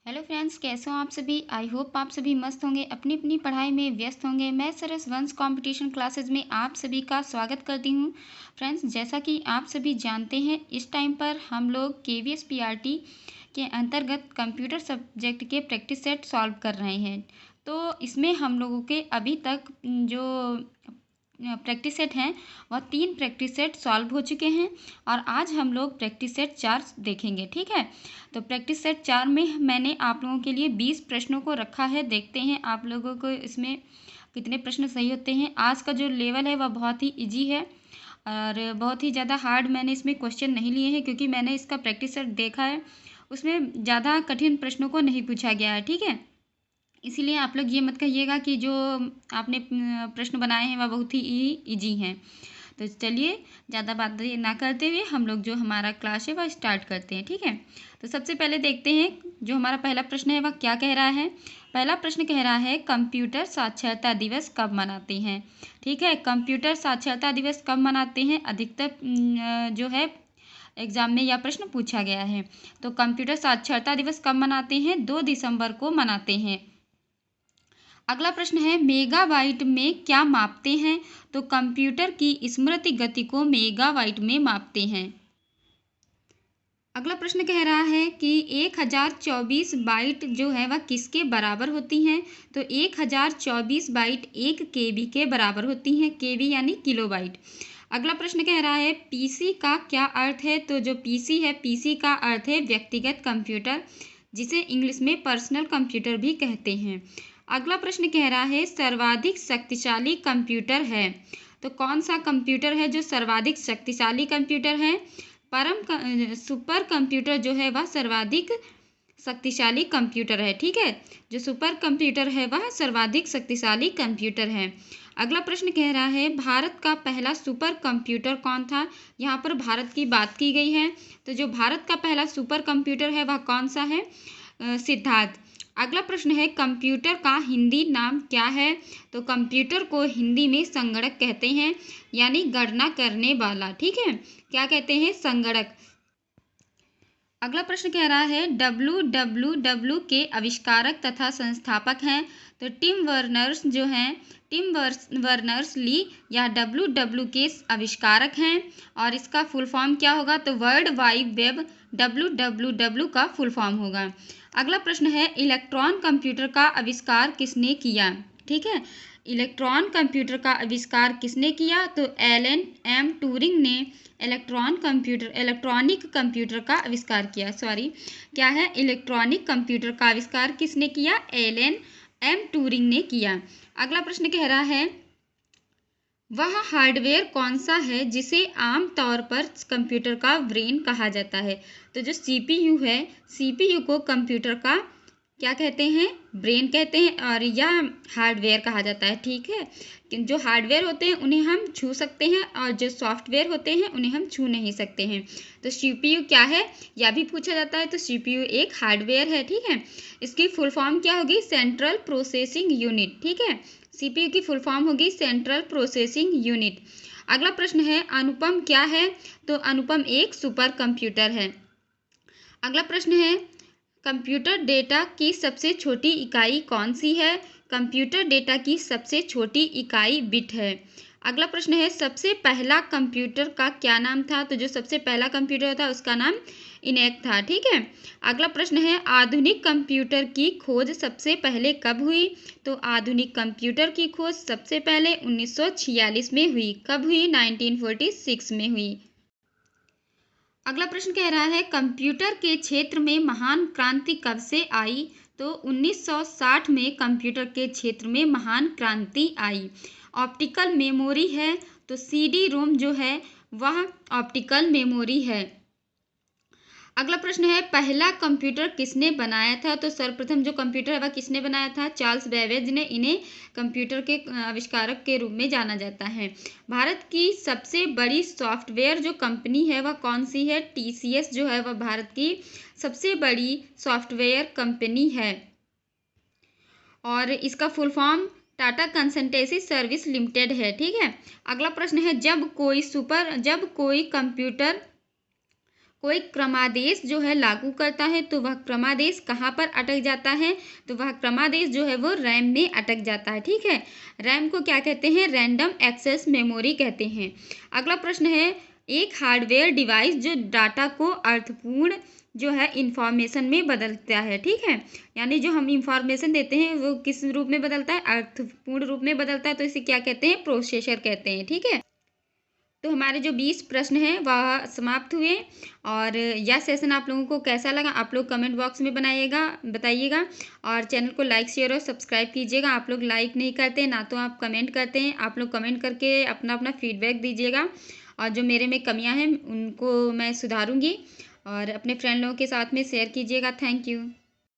Hello friends, कैसे हो आप सभी। आई होप आप सभी मस्त होंगे, अपनी अपनी पढ़ाई में व्यस्त होंगे। मैं सरस वंश कंपटीशन क्लासेस में आप सभी का स्वागत करती हूं। फ्रेंड्स, जैसा कि आप सभी जानते हैं, इस टाइम पर हम लोग KVS PRT के अंतर्गत कंप्यूटर सब्जेक्ट के प्रैक्टिस सेट सॉल्व कर रहे हैं। तो इसमें हम लोगों के अभी तक जो प्रैक्टिस सेट हैं वह 3 प्रैक्टिस सेट सॉल्व हो चुके हैं और आज हम लोग प्रैक्टिस सेट 4 देखेंगे। ठीक है, तो प्रैक्टिस सेट 4 में मैंने आप लोगों के लिए 20 प्रश्नों को रखा है। देखते हैं आप लोगों को इसमें कितने प्रश्न सही होते हैं। आज का जो लेवल है वह बहुत ही इजी है और बहुत ही ज़्यादा हार्ड मैंने इसमें क्वेश्चन नहीं लिए हैं, क्योंकि मैंने इसका प्रैक्टिस सेट देखा है, उसमें ज़्यादा कठिन प्रश्नों को नहीं पूछा गया है। ठीक है, इसीलिए आप लोग ये मत कहिएगा कि जो आपने प्रश्न बनाए हैं वह बहुत ही इजी हैं। तो चलिए ज़्यादा बात ना करते हुए हम लोग जो हमारा क्लास है वह स्टार्ट करते हैं। ठीक है, तो सबसे पहले देखते हैं जो हमारा पहला प्रश्न है वह क्या कह रहा है। पहला प्रश्न कह रहा है, कंप्यूटर साक्षरता दिवस कब मनाते हैं। ठीक है, कंप्यूटर साक्षरता दिवस कब मनाते हैं, अधिकतर जो है एग्जाम में यह प्रश्न पूछा गया है। तो कंप्यूटर साक्षरता दिवस कब मनाते हैं, 2 दिसंबर को मनाते हैं। अगला प्रश्न है, मेगाबाइट में क्या मापते हैं। तो कंप्यूटर की स्मृति गति को मेगाबाइट में मापते हैं। अगला प्रश्न कह रहा है कि 1024 बाइट जो है वह किसके बराबर होती हैं। तो 1024 बाइट 1 KB के बराबर होती हैं। KB यानी किलोबाइट। अगला प्रश्न कह रहा है, PC का क्या अर्थ है। तो जो PC है, PC का अर्थ है व्यक्तिगत कंप्यूटर, जिसे इंग्लिश में पर्सनल कंप्यूटर भी कहते हैं। अगला प्रश्न कह रहा है, सर्वाधिक शक्तिशाली कंप्यूटर है। तो कौन सा कंप्यूटर है जो सर्वाधिक शक्तिशाली कंप्यूटर है। सुपर कंप्यूटर जो है वह सर्वाधिक शक्तिशाली कंप्यूटर है। ठीक है, जो सुपर कंप्यूटर है वह सर्वाधिक शक्तिशाली कंप्यूटर है। अगला प्रश्न कह रहा है, भारत का पहला सुपर कंप्यूटर कौन था। यहाँ पर भारत की बात की गई है, तो जो भारत का पहला सुपर कंप्यूटर है वह कौन सा है, सिद्धार्थ। अगला प्रश्न है, कंप्यूटर का हिंदी नाम क्या है। तो कंप्यूटर को हिंदी में संगणक कहते हैं, यानी गणना करने वाला। ठीक है, क्या कहते हैं, संगणक। अगला प्रश्न कह रहा है, WWW के आविष्कारक तथा संस्थापक हैं। तो टिम वर्नर्स जो हैं, टिम वर्नर्स ली या WWW के आविष्कारक हैं। और इसका फुल फॉर्म क्या होगा, तो वर्ल्ड वाइड वेब WWW का फुल फॉर्म होगा। अगला प्रश्न है, इलेक्ट्रॉन कंप्यूटर का आविष्कार किसने किया। ठीक है, इलेक्ट्रॉन कंप्यूटर का आविष्कार किसने किया। तो एलन एम ट्यूरिंग ने इलेक्ट्रॉनिक कंप्यूटर का आविष्कार किया। क्या है, इलेक्ट्रॉनिक कंप्यूटर का आविष्कार किसने किया, एलन एम ट्यूरिंग ने किया। अगला प्रश्न कह रहा है, वह हार्डवेयर कौन सा है जिसे आम तौर पर कंप्यूटर का ब्रेन कहा जाता है। तो जो CPU है, CPU को कंप्यूटर का क्या कहते हैं, ब्रेन कहते हैं, और यह हार्डवेयर कहा जाता है। ठीक है, जो हार्डवेयर होते हैं उन्हें हम छू सकते हैं और जो सॉफ्टवेयर होते हैं उन्हें हम छू नहीं सकते हैं। तो CPU क्या है, यह भी पूछा जाता है। तो CPU एक हार्डवेयर है। ठीक है, इसकी फुल फॉर्म क्या होगी, सेंट्रल प्रोसेसिंग यूनिट। ठीक है, CPU की फुल फॉर्म होगी सेंट्रल प्रोसेसिंग यूनिट। अगला प्रश्न है, अनुपम क्या है। तो अनुपम एक सुपर कंप्यूटर है। अगला प्रश्न है, कंप्यूटर डेटा की सबसे छोटी इकाई कौन सी है। कंप्यूटर डेटा की सबसे छोटी इकाई बिट है। अगला प्रश्न है, सबसे पहला कंप्यूटर का क्या नाम था। तो जो सबसे पहला कंप्यूटर था उसका नाम इनेक था। ठीक है, अगला प्रश्न है, आधुनिक कंप्यूटर की खोज सबसे पहले कब हुई। तो आधुनिक कंप्यूटर की खोज सबसे पहले 1946 में हुई। कब हुई, 1946 में हुई। अगला प्रश्न कह रहा है, कंप्यूटर के क्षेत्र में महान क्रांति कब से आई। तो 1960 में कंप्यूटर के क्षेत्र में महान क्रांति आई। ऑप्टिकल मेमोरी है, तो CD-ROM जो है वह ऑप्टिकल मेमोरी है। अगला प्रश्न है, पहला कंप्यूटर किसने बनाया था। तो सर्वप्रथम जो कंप्यूटर है वह किसने बनाया था, चार्ल्स बेबेज ने। इन्हें कंप्यूटर के आविष्कारक के रूप में जाना जाता है। भारत की सबसे बड़ी सॉफ्टवेयर जो कंपनी है वह कौन सी है। TCS जो है वह भारत की सबसे बड़ी सॉफ्टवेयर कंपनी है और इसका full form Tata consultancy service limited है। ठीक है, अगला प्रश्न है, जब कोई कोई क्रमादेश जो है लागू करता है तो वह क्रमादेश कहाँ पर अटक जाता है, तो वह क्रमादेश जो है वो रैम में अटक जाता है। ठीक है, रैम को क्या कहते हैं, रैंडम एक्सेस मेमोरी कहते हैं। अगला प्रश्न है, एक हार्डवेयर डिवाइस जो डाटा को अर्थपूर्ण जो है इंफॉर्मेशन में बदलता है। ठीक है, यानी जो हम इंफॉर्मेशन देते हैं वो किस रूप में बदलता है, अर्थपूर्ण रूप में बदलता है, तो इसे क्या कहते हैं, प्रोसेसर कहते हैं। ठीक है, तो हमारे जो 20 प्रश्न हैं वह समाप्त हुए। और यह सेशन आप लोगों को कैसा लगा आप लोग कमेंट बॉक्स में बताइएगा। और चैनल को लाइक शेयर और सब्सक्राइब कीजिएगा। आप लोग लाइक नहीं करते ना तो आप कमेंट करते हैं, आप लोग कमेंट करके अपना अपना फीडबैक दीजिएगा। और जो मेरे में कमियां हैं उनको मैं सुधारूंगी। और अपने फ्रेंड लोगों के साथ में शेयर कीजिएगा। Thank you.